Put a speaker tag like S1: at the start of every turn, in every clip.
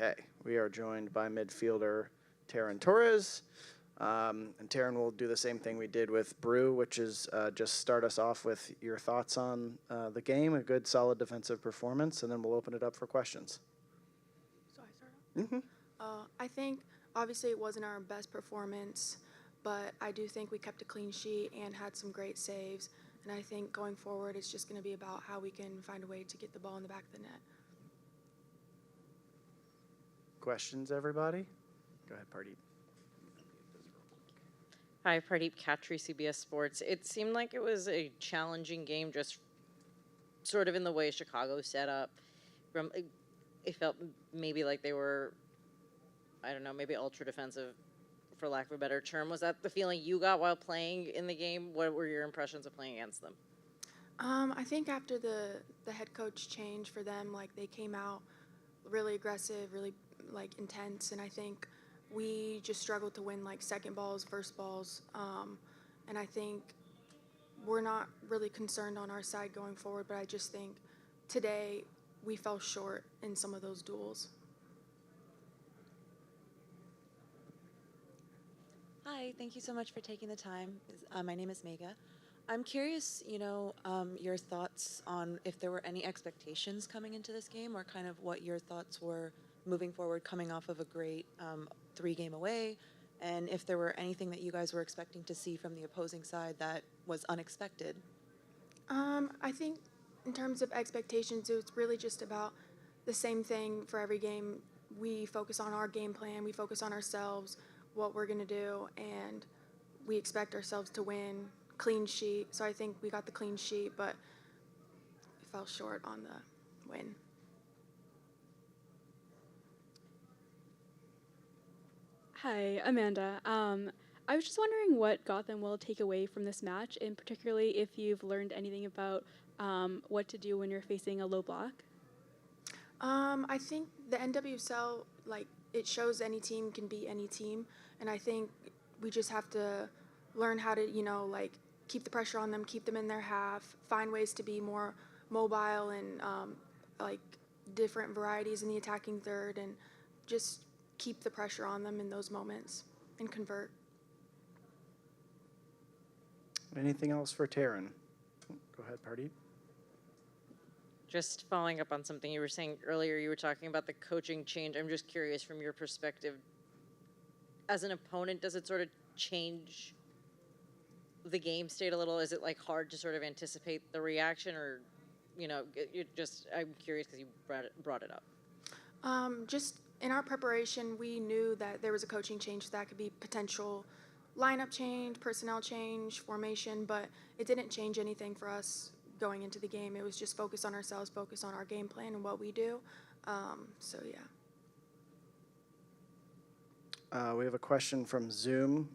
S1: Okay, we are joined by midfielder Taryn Torres. And Taryn will do the same thing we did with Brew, which is just start us off with your thoughts on the game, a good, solid defensive performance, and then we'll open it up for questions.
S2: So I start off? I think, obviously, it wasn't our best performance, but I do think we kept a clean sheet and had some great saves. And I think going forward, it's just going to be about how we can find a way to get the ball in the back of the net.
S1: Questions, everybody? Go ahead, Pardeep.
S3: Hi, Pardeep Khatri, CBS Sports. It seemed like it was a challenging game, just sort of in the way Chicago set up. It felt maybe like they were, I don't know, maybe ultra defensive, for lack of a better term. Was that the feeling you got while playing in the game? What were your impressions of playing against them?
S2: I think after the head coach change for them, like, they came out really aggressive, really, like, intense, and I think we just struggled to win, like, second balls, first balls, and I think we're not really concerned on our side going forward, but I just think today we fell short in some of those duels.
S4: Hi, thank you so much for taking the time. My name is Mega. I'm curious, your thoughts on if there were any expectations coming into this game, or kind of what your thoughts were moving forward, coming off of a great 3-game away, and if there were anything that you guys were expecting to see from the opposing side that was unexpected.
S2: I think in terms of expectations, it's really just about the same thing for every game. We focus on our game plan, we focus on ourselves, what we're going to do, and we expect ourselves to win. Clean sheet, so I think we got the clean sheet, but we fell short on the win.
S5: Hi, Amanda. I was just wondering what Gotham will take away from this match, and particularly if you've learned anything about what to do when you're facing a low block.
S2: I think the NWSL, like, it shows any team can beat any team, and I think we just have to learn how to, like, keep the pressure on them, keep them in their half, find ways to be more mobile and, like, different varieties in the attacking third, and just keep the pressure on them in those moments and convert.
S1: Anything else for Taryn? Go ahead, Pardeep.
S3: Just following up on something you were saying earlier, you were talking about the coaching change. I'm just curious, from your perspective, as an opponent, does it sort of change the game state a little? Is it, like, hard to sort of anticipate the reaction, or, I'm curious because you brought it up.
S2: Just in our preparation, we knew that there was a coaching change that could be potential lineup change, personnel change, formation, but it didn't change anything for us going into the game. It was just focus on ourselves, focus on our game plan and what we do. So, yeah.
S1: We have a question from Zoom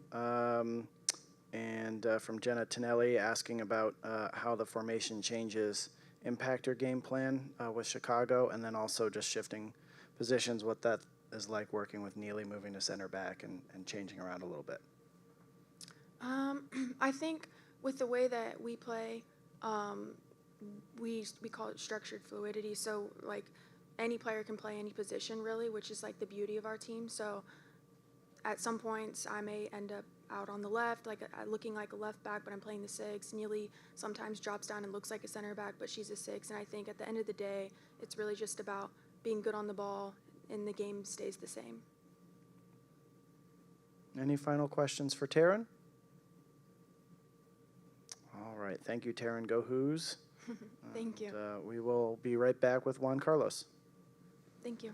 S1: and from Jenna Tonelli asking about how the formation changes impact your game plan with Chicago, and then also just shifting positions, what that is like working with Neely moving to center back and changing around a little bit.
S2: I think with the way that we play, we call it structured fluidity. So, like, any player can play any position, really, which is, like, the beauty of our team. So at some points I may end up out on the left, like, looking like a left back, but I'm playing the 6. Neely sometimes drops down and looks like a center back, but she's a 6. And I think at the end of the day, it's really just about being good on the ball, and the game stays the same.
S1: Any final questions for Taryn? All right, thank you, Taryn. Go Who's.
S2: Thank you.
S1: We will be right back with Juan Carlos.
S2: Thank you.